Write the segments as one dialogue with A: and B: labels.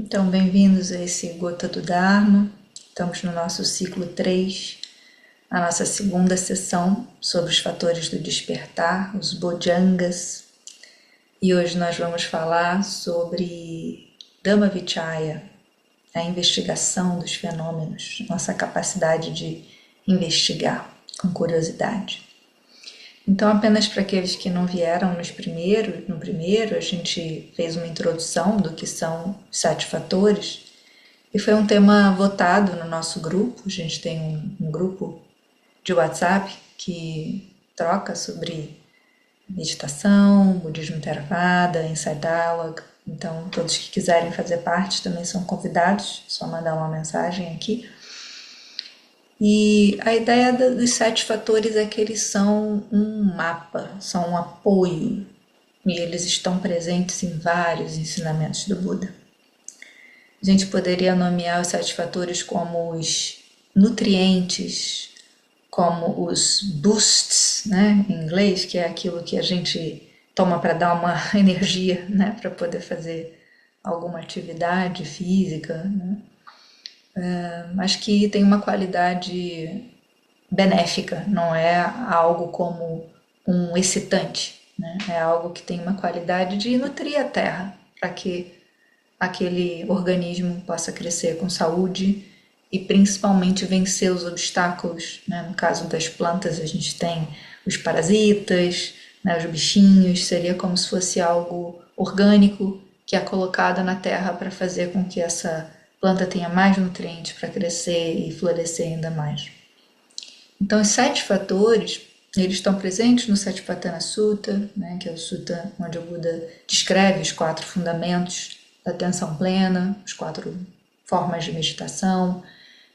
A: Então, bem-vindos a esse Gota do Dharma. Estamos no nosso ciclo 3, a nossa segunda sessão sobre os fatores do despertar, os Bojjhangas. E hoje nós vamos falar sobre Dhammavichaya, a investigação dos fenômenos, nossa capacidade de investigar com curiosidade. Então, apenas para aqueles que não vieram no primeiro, a gente fez uma introdução do que são os 7 fatores, e foi um tema votado no nosso grupo. A gente tem um grupo de WhatsApp que troca sobre meditação, budismo Theravada, Insight Dialogue. Então, todos que quiserem fazer parte também são convidados, é só mandar uma mensagem aqui. E a ideia dos 7 fatores é que eles são um mapa, são um apoio, e eles estão presentes em vários ensinamentos do Buda. A gente poderia nomear os 7 fatores como os nutrientes, como os boosts, né, em inglês, que é aquilo que a gente toma para dar uma energia, né, para poder fazer alguma atividade física, né, mas que tem uma qualidade benéfica, não é algo como um excitante, né? É algo que tem uma qualidade de nutrir a terra para que aquele organismo possa crescer com saúde e principalmente vencer os obstáculos, né? No caso das plantas, a gente tem os parasitas, né? Os bichinhos, seria como se fosse algo orgânico que é colocado na terra para fazer com que essa planta tenha mais nutrientes para crescer e florescer ainda mais. Então, os 7 fatores, eles estão presentes no Satipatthana Sutta, né, que é o sutta onde o Buda descreve os 4 fundamentos da atenção plena, as 4 formas de meditação.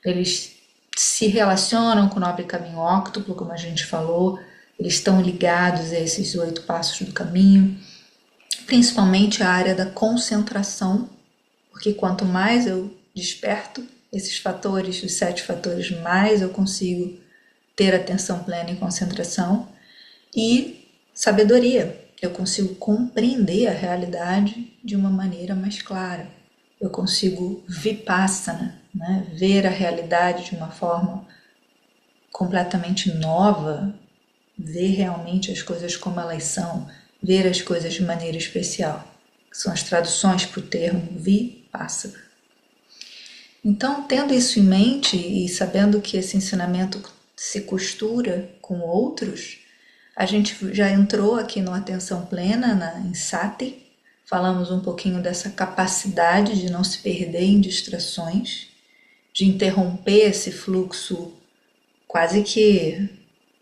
A: Eles se relacionam com o nobre caminho óctuplo, como a gente falou, eles estão ligados a esses 8 passos do caminho, principalmente a área da concentração, porque quanto mais eu desperto esses fatores, os 7 fatores, mais eu consigo ter atenção plena e concentração. E sabedoria, eu consigo compreender a realidade de uma maneira mais clara. Eu consigo vipassana, né? Ver a realidade de uma forma completamente nova, ver realmente as coisas como elas são, ver as coisas de maneira especial. São as traduções para o termo vipassana. Então, tendo isso em mente e sabendo que esse ensinamento se costura com outros, a gente já entrou aqui no Atenção Plena, em Sati, falamos um pouquinho dessa capacidade de não se perder em distrações, de interromper esse fluxo quase que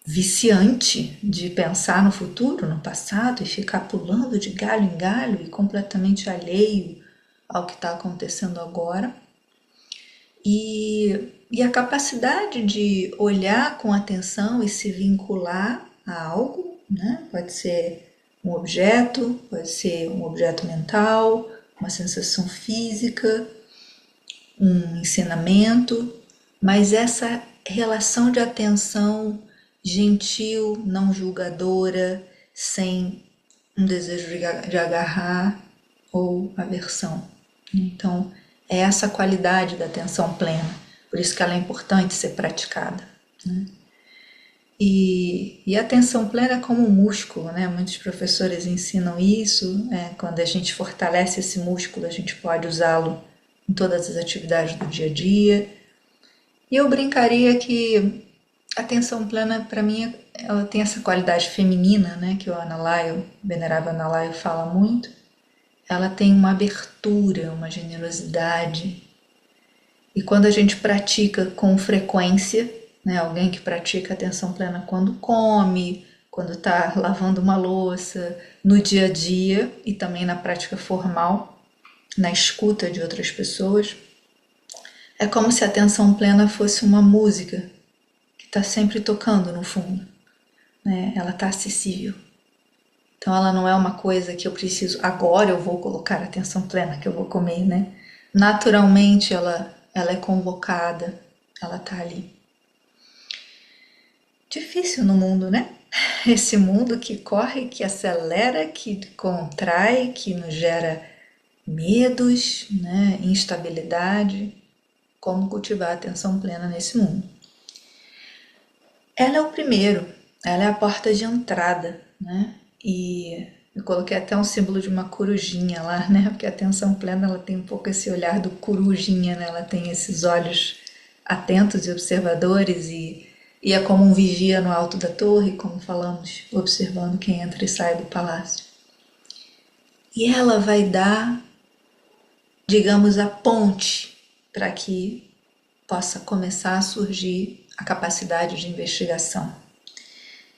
A: viciante de pensar no futuro, no passado, e ficar pulando de galho em galho e completamente alheio ao que está acontecendo agora. E a capacidade de olhar com atenção e se vincular a algo, né? Pode ser um objeto mental, uma sensação física, um ensinamento, mas essa relação de atenção gentil, não julgadora, sem um desejo de agarrar ou aversão. Então, é essa qualidade da atenção plena, por isso que ela é importante ser praticada, né? E a atenção plena é como um músculo, né? Muitos professores ensinam isso, quando a gente fortalece esse músculo, a gente pode usá-lo em todas as atividades do dia a dia. E eu brincaria que a atenção plena, para mim, ela tem essa qualidade feminina, né? Que o Analayo, o venerável Analayo, fala muito. Ela tem uma abertura, uma generosidade. E quando a gente pratica com frequência, né, alguém que pratica atenção plena quando come, quando está lavando uma louça, no dia a dia e também na prática formal, na escuta de outras pessoas, é como se a atenção plena fosse uma música que está sempre tocando no fundo, né? Ela está acessível. Então ela não é uma coisa que eu preciso, agora eu vou colocar atenção plena que eu vou comer, né? Naturalmente ela é convocada, ela está ali. Difícil no mundo, né? Esse mundo que corre, que acelera, que contrai, que nos gera medos, né, instabilidade, como cultivar a atenção plena nesse mundo. Ela é o primeiro, ela é a porta de entrada, né? E eu coloquei até um símbolo de uma corujinha lá, né? Porque a atenção plena ela tem um pouco esse olhar do corujinha, né? Ela tem esses olhos atentos e observadores e é como um vigia no alto da torre, como falamos, observando quem entra e sai do palácio. E ela vai dar, digamos, a ponte para que possa começar a surgir a capacidade de investigação.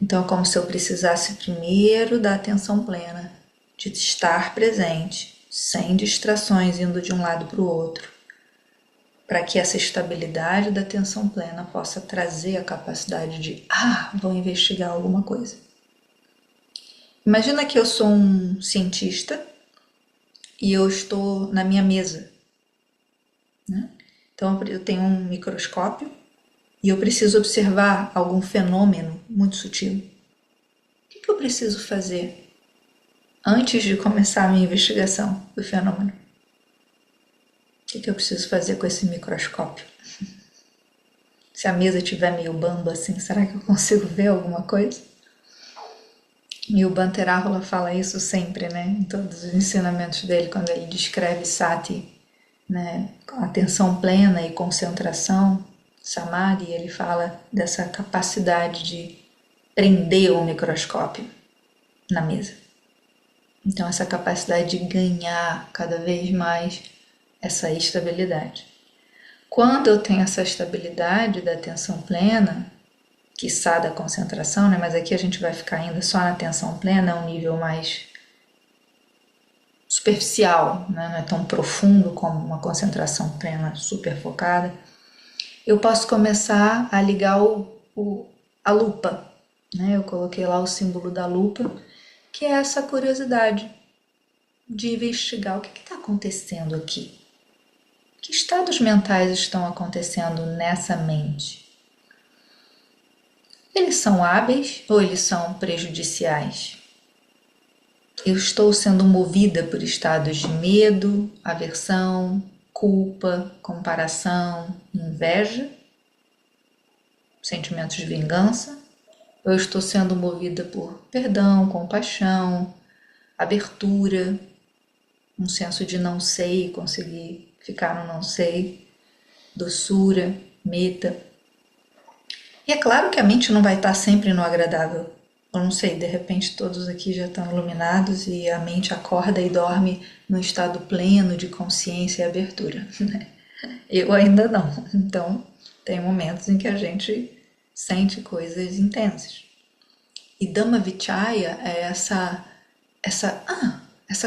A: Então é como se eu precisasse primeiro da atenção plena, de estar presente, sem distrações indo de um lado para o outro, para que essa estabilidade da atenção plena possa trazer a capacidade de, vou investigar alguma coisa. Imagina que eu sou um cientista e eu estou na minha mesa, né? Então eu tenho um microscópio e eu preciso observar algum fenômeno muito sutil. O que eu preciso fazer antes de começar a minha investigação do fenômeno? O que eu preciso fazer com esse microscópio? Se a mesa estiver meio bamba assim, será que eu consigo ver alguma coisa? E o Bhante-Rahula fala isso sempre, né? Em todos os ensinamentos dele, quando ele descreve Sati, né? Atenção plena e concentração, Samadhi, ele fala dessa capacidade de prender o microscópio na mesa. Então, essa capacidade de ganhar cada vez mais essa estabilidade. Quando eu tenho essa estabilidade da atenção plena, quiçá da concentração, né? Mas aqui a gente vai ficar ainda só na atenção plena, é um nível mais superficial, né? Não é tão profundo como uma concentração plena super focada. Eu posso começar a ligar a lupa, né? Eu coloquei lá o símbolo da lupa, que é essa curiosidade de investigar o que está acontecendo aqui. Que estados mentais estão acontecendo nessa mente? Eles são hábeis ou eles são prejudiciais? Eu estou sendo movida por estados de medo, aversão, culpa, comparação, inveja, sentimentos de vingança? Ou eu estou sendo movida por perdão, compaixão, abertura, um senso de não sei, conseguir ficar no não sei, doçura, meta? E é claro que a mente não vai estar sempre no agradável. Eu não sei, de repente todos aqui já estão iluminados e a mente acorda e dorme num estado pleno de consciência e abertura, né? Eu ainda não. Então, tem momentos em que a gente sente coisas intensas. E Dhamma-vichaya é essa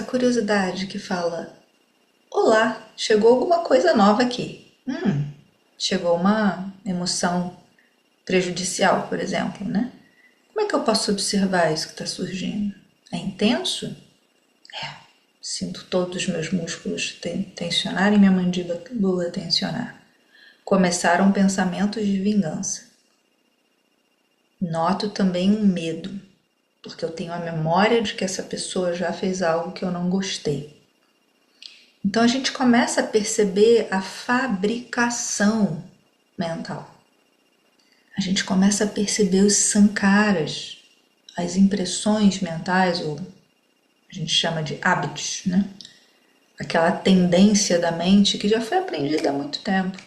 A: curiosidade que fala: olá, chegou alguma coisa nova aqui. Chegou uma emoção prejudicial, por exemplo, né? Como é que eu posso observar isso que está surgindo? É intenso? Sinto todos os meus músculos tensionar e minha mandíbula tensionar. Começaram pensamentos de vingança. Noto também um medo, porque eu tenho a memória de que essa pessoa já fez algo que eu não gostei. Então a gente começa a perceber a fabricação mental. A gente começa a perceber os sankaras, as impressões mentais, ou a gente chama de hábitos, né? Aquela tendência da mente que já foi aprendida há muito tempo.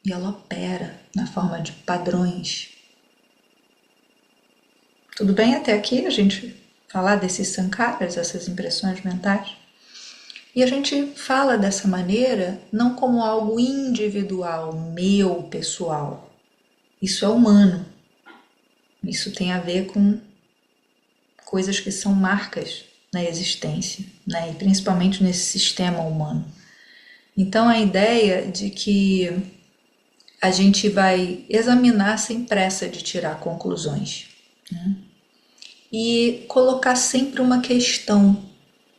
A: E ela opera na forma de padrões. Tudo bem até aqui a gente falar desses sankaras, essas impressões mentais? E a gente fala dessa maneira não como algo individual, meu, pessoal. Isso é humano. Isso tem a ver com coisas que são marcas na existência, né? E principalmente nesse sistema humano. Então a ideia de que a gente vai examinar sem pressa de tirar conclusões, né? E colocar sempre uma questão,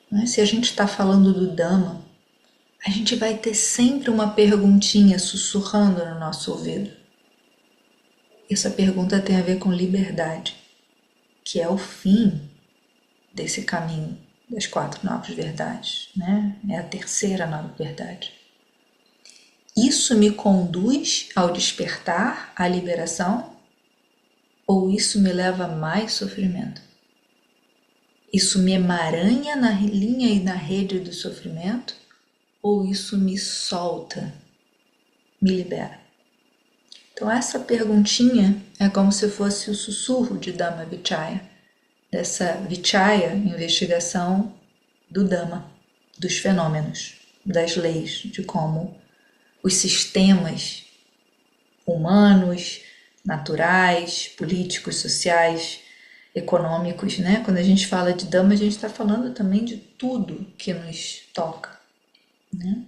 A: né? Se a gente está falando do Dhamma, a gente vai ter sempre uma perguntinha sussurrando no nosso ouvido. Essa pergunta tem a ver com liberdade, que é o fim desse caminho das 4 novas verdades, né? É a terceira nova verdade. Isso me conduz ao despertar, à liberação, ou isso me leva a mais sofrimento? Isso me emaranha na linha e na rede do sofrimento, ou isso me solta, me libera? Então essa perguntinha é como se fosse o sussurro de Dhamma Vichaya, dessa Vichaya, investigação do Dhamma, dos fenômenos, das leis, de como os sistemas humanos, naturais, políticos, sociais, econômicos, né? Quando a gente fala de Dhamma, a gente está falando também de tudo que nos toca, né?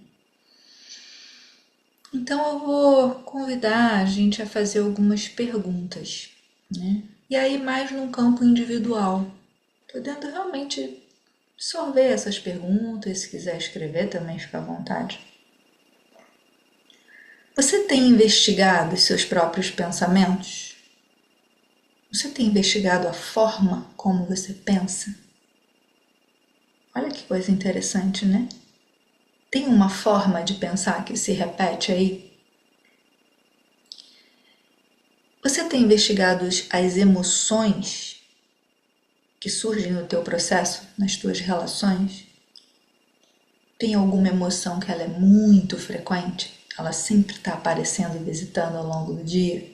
A: Então eu vou convidar a gente a fazer algumas perguntas, né? E aí mais num campo individual, podendo realmente absorver essas perguntas, se quiser escrever também fica à vontade. Você tem investigado os seus próprios pensamentos? Você tem investigado a forma como você pensa? Olha que coisa interessante, né? Tem uma forma de pensar que se repete aí? Você tem investigado as emoções que surgem no teu processo, nas tuas relações? Tem alguma emoção que ela é muito frequente? Ela sempre está aparecendo e visitando ao longo do dia?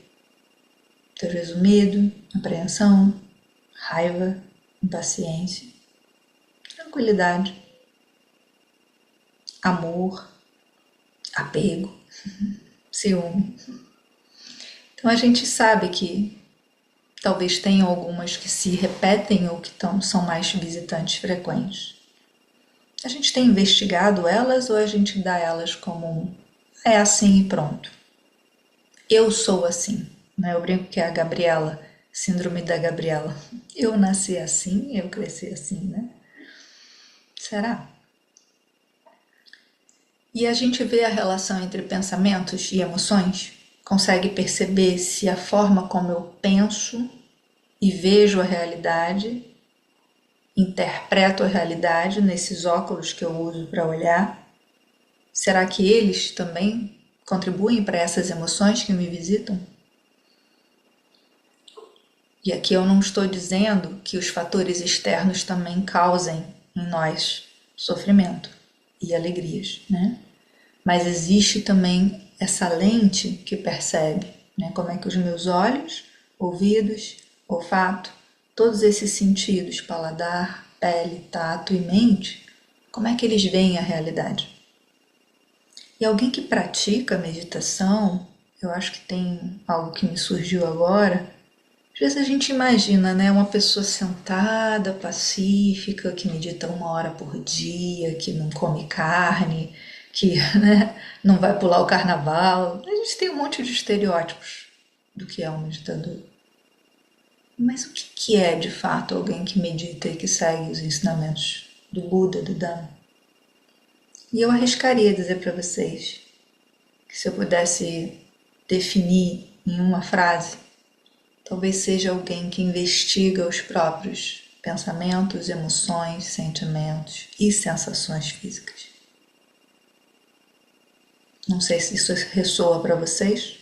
A: Talvez o medo, apreensão, raiva, impaciência, tranquilidade, amor, apego, ciúme. Então a gente sabe que talvez tenham algumas que se repetem ou que são mais visitantes frequentes. A gente tem investigado elas ou a gente dá elas como é assim e pronto? Eu sou assim, né? Eu brinco que é a Gabriela, síndrome da Gabriela. Eu nasci assim, eu cresci assim, né? Será? E a gente vê a relação entre pensamentos e emoções? Consegue perceber se a forma como eu penso e vejo a realidade, interpreto a realidade nesses óculos que eu uso para olhar, será que eles também contribuem para essas emoções que me visitam? E aqui eu não estou dizendo que os fatores externos também causem em nós sofrimento e alegrias, né? Mas existe também essa lente que percebe, né? Como é que os meus olhos, ouvidos, olfato, todos esses sentidos, paladar, pele, tato e mente, como é que eles veem a realidade? E alguém que pratica meditação, eu acho que tem algo que me surgiu agora. Às vezes a gente imagina, né, uma pessoa sentada, pacífica, que medita 1 hora por dia, que não come carne, que, né, não vai pular o carnaval. A gente tem um monte de estereótipos do que é um meditador. Mas o que é de fato alguém que medita e que segue os ensinamentos do Buda, do Dhamma? E eu arriscaria dizer para vocês que se eu pudesse definir em uma frase, talvez seja alguém que investiga os próprios pensamentos, emoções, sentimentos e sensações físicas. Não sei se isso ressoa para vocês,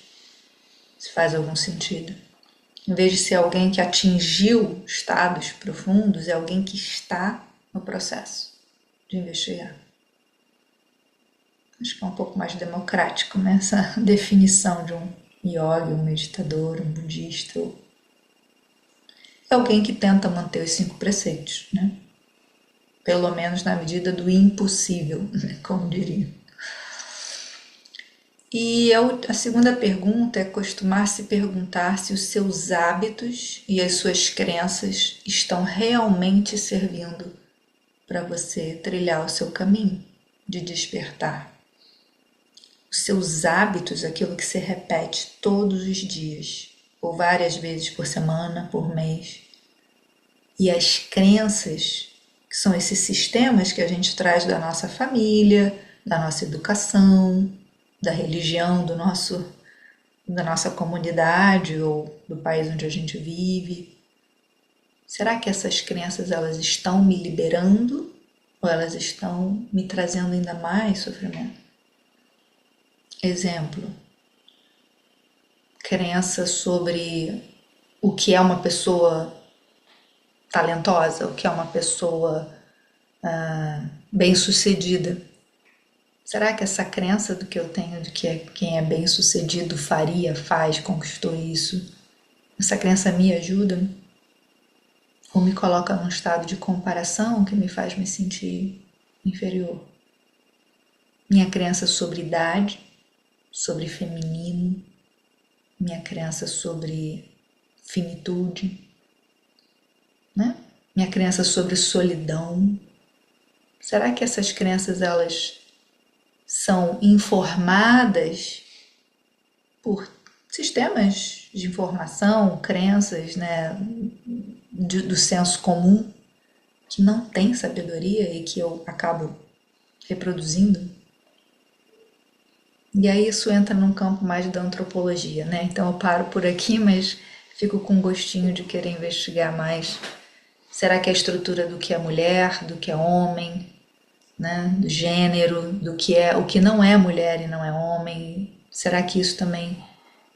A: se faz algum sentido. Em vez de ser alguém que atingiu estados profundos, é alguém que está no processo de investigar. Acho que é um pouco mais democrático, né? Essa definição de um yogi, um meditador, um budista. É alguém que tenta manter os 5 preceitos, né? Pelo menos na medida do impossível, né? Como diria. E a segunda pergunta é costumar se perguntar se os seus hábitos e as suas crenças estão realmente servindo para você trilhar o seu caminho de despertar. Os seus hábitos, aquilo que se repete todos os dias, ou várias vezes por semana, por mês. E as crenças, que são esses sistemas que a gente traz da nossa família, da nossa educação, da religião, da nossa comunidade ou do país onde a gente vive. Será que essas crenças elas estão me liberando ou elas estão me trazendo ainda mais sofrimento. Exemplo, crença sobre o que é uma pessoa talentosa, o que é uma pessoa bem-sucedida. Será que essa crença do que eu tenho de que quem é bem-sucedido faria, faz, conquistou isso, essa crença me ajuda? Ou me coloca num estado de comparação que me faz me sentir inferior? Minha crença sobre idade, sobre feminino, minha crença sobre finitude, né? Minha crença sobre solidão. Será que essas crenças elas são informadas por sistemas de informação, crenças, né, do senso comum, que não tem sabedoria e que eu acabo reproduzindo? E aí isso entra num campo mais da antropologia, né? Então eu paro por aqui, mas fico com gostinho de querer investigar mais. Será que a estrutura do que é mulher, do que é homem, né? Do gênero, do que é o que não é mulher e não é homem, será que isso também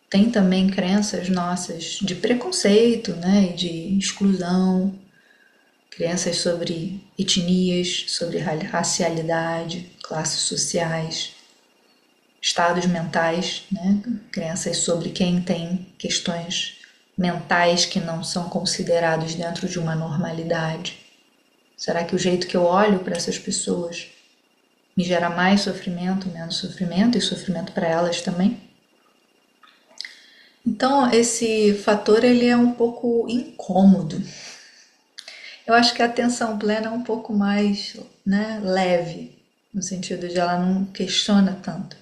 A: tem também crenças nossas de preconceito, né? E de exclusão, crenças sobre etnias, sobre racialidade, classes sociais, estados mentais, né? Crenças sobre quem tem questões mentais que não são considerados dentro de uma normalidade. Será que o jeito que eu olho para essas pessoas me gera mais sofrimento, menos sofrimento e sofrimento para elas também? Então esse fator ele é um pouco incômodo. Eu acho que a atenção plena é um pouco mais, né, leve, no sentido de ela não questiona tanto.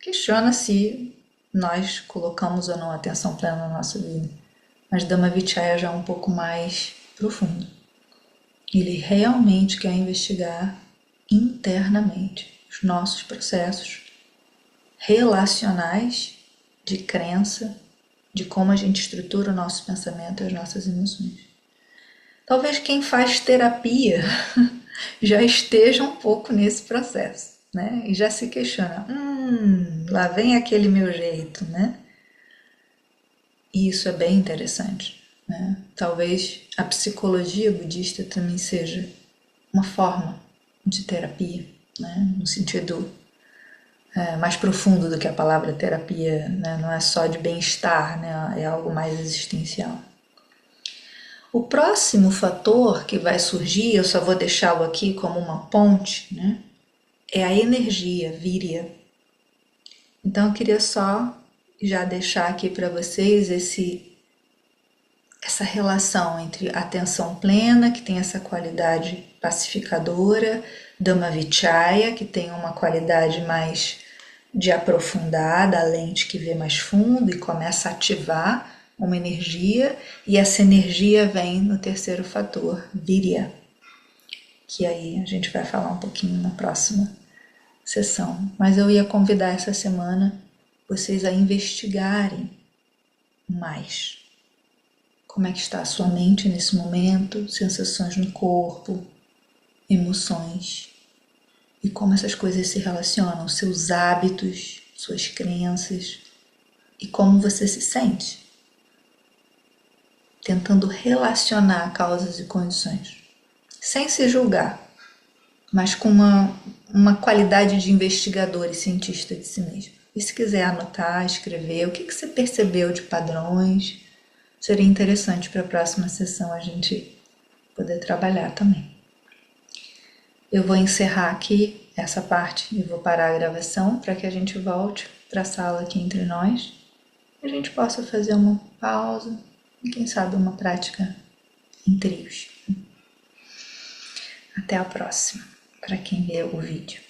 A: Questiona se nós colocamos ou não atenção plena na nossa vida. Mas Dhamma Vichaya já é um pouco mais profundo. Ele realmente quer investigar internamente os nossos processos relacionais de crença, de como a gente estrutura o nosso pensamento e as nossas emoções. Talvez quem faz terapia já esteja um pouco nesse processo, né? E já se questiona, lá vem aquele meu jeito, né? E isso é bem interessante, né? Talvez a psicologia budista também seja uma forma de terapia, né? No sentido mais profundo do que a palavra terapia, né? Não é só de bem-estar, né? É algo mais existencial. O próximo fator que vai surgir, eu só vou deixá-lo aqui como uma ponte, né? É a energia, virya. Então eu queria só já deixar aqui para vocês essa relação entre atenção plena, que tem essa qualidade pacificadora, Dhamma Vichaya, que tem uma qualidade mais de aprofundar, da lente que vê mais fundo e começa a ativar uma energia, e essa energia vem no terceiro fator, Virya, que aí a gente vai falar um pouquinho na próxima sessão. Mas eu ia convidar essa semana vocês a investigarem mais como é que está a sua mente nesse momento, sensações no corpo, emoções, e como essas coisas se relacionam, seus hábitos, suas crenças, e como você se sente, tentando relacionar causas e condições, sem se julgar, mas com uma qualidade de investigador e cientista de si mesmo. E se quiser anotar, escrever, o que você percebeu de padrões, seria interessante para a próxima sessão a gente poder trabalhar também. Eu vou encerrar aqui essa parte e vou parar a gravação para que a gente volte para a sala aqui entre nós e a gente possa fazer uma pausa e quem sabe uma prática em trios. Até a próxima, para quem vê o vídeo.